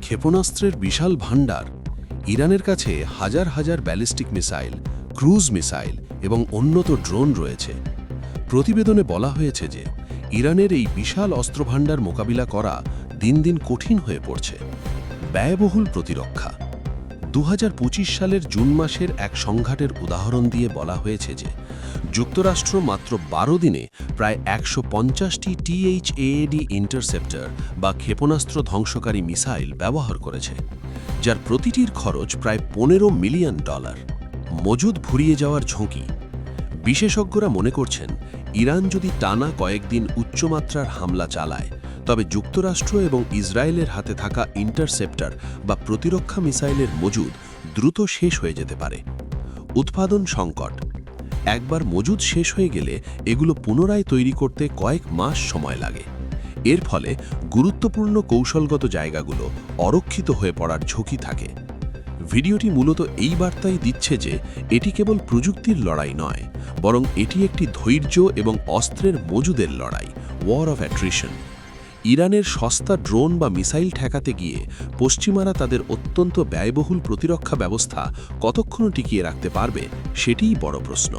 ক্ষেপণাস্ত্রের বিশাল ভাণ্ডার। ইরানের কাছে হাজার হাজার ব্যালিস্টিক মিসাইল, ক্রুজ মিসাইল এবং উন্নত ড্রোন রয়েছে। প্রতিবেদনে বলা হয়েছে যে ইরানের এই বিশাল অস্ত্রভাণ্ডার মোকাবিলা করা দিন দিন কঠিন হয়ে পড়ছে। ব্যয়বহুল প্রতিরক্ষা। 2025 সালের জুন মাসের এক সংঘাতের উদাহরণ দিয়ে বলা হয়েছে যে যুক্তরাষ্ট্র মাত্র 12 দিনে প্রায় 150টি THAAD ইন্টারসেপ্টর বা ক্ষেপণাস্ত্র ধ্বংসকারী মিসাইল ব্যবহার করেছে, যার প্রতিটির খরচ প্রায় $15 মিলিয়ন। মজুদ ফুরিয়ে যাওয়ার ঝুঁকি। বিশেষজ্ঞরা মনে করছেন ইরান যদি টানা কয়েকদিন উচ্চমাত্রার হামলা চালায়, তবে যুক্তরাষ্ট্র এবং ইসরায়েলের হাতে থাকা ইন্টারসেপ্টর বা প্রতিরক্ষা মিসাইলের মজুদ দ্রুত শেষ হয়ে যেতে পারে। উৎপাদন সংকট। একবার মজুদ শেষ হয়ে গেলে এগুলো পুনরায় তৈরি করতে কয়েক মাস সময় লাগে। এর ফলে গুরুত্বপূর্ণ কৌশলগত জায়গাগুলো অরক্ষিত হয়ে পড়ার ঝুঁকি থাকে। ভিডিওটি মূলত এই বার্তাই দিচ্ছে যে এটি কেবল প্রযুক্তির লড়াই নয়, বরং এটি একটি ধৈর্য এবং অস্ত্রের মজুদের লড়াই, ওয়ার অফ অ্যাট্রিশন। ইরানের সস্তা ড্রোন বা মিসাইল ঠেকাতে গিয়ে পশ্চিমারা তাদের অত্যন্ত ব্যয়বহুল প্রতিরক্ষা ব্যবস্থা কতক্ষণ টিকিয়ে রাখতে পারবে, সেটিই বড় প্রশ্ন।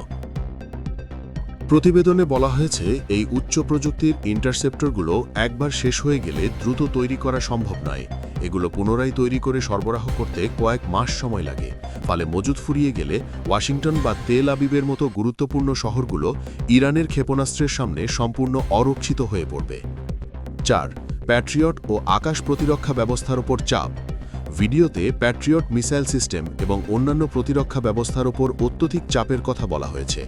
প্রতিবেদনে বলা হয়েছে এই উচ্চ প্রযুক্তির ইন্টারসেপ্টরগুলো একবার শেষ হয়ে গেলে দ্রুত তৈরি করা সম্ভব নয়। এগুলো পুনরায় তৈরি করে সরবরাহ করতে কয়েক মাস সময় লাগে। ফলে মজুদ ফুরিয়ে গেলে ওয়াশিংটন বা তেল আবিবের মতো গুরুত্বপূর্ণ শহরগুলো ইরানের ক্ষেপণাস্ত্রের সামনে সম্পূর্ণ অরক্ষিত হয়ে পড়বে। 4. প্যাট্রিয়ট ও আকাশ প্রতিরক্ষা ব্যবস্থার ওপর চাপ। ভিডিওতে প্যাট্রিয়ট মিসাইল সিস্টেম এবং অন্যান্য প্রতিরক্ষা ব্যবস্থার ওপর অত্যধিক চাপের কথা বলা হয়েছে।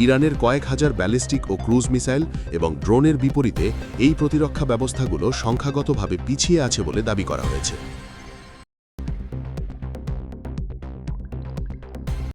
ইরানের কয়েক হাজার ব্যালিস্টিক ও ক্রুজ মিসাইল এবং ড্রোনের বিপরীতে এই প্রতিরক্ষা ব্যবস্থাগুলো সংখ্যাগতভাবে পিছিয়ে আছে বলে দাবি করা হয়েছে।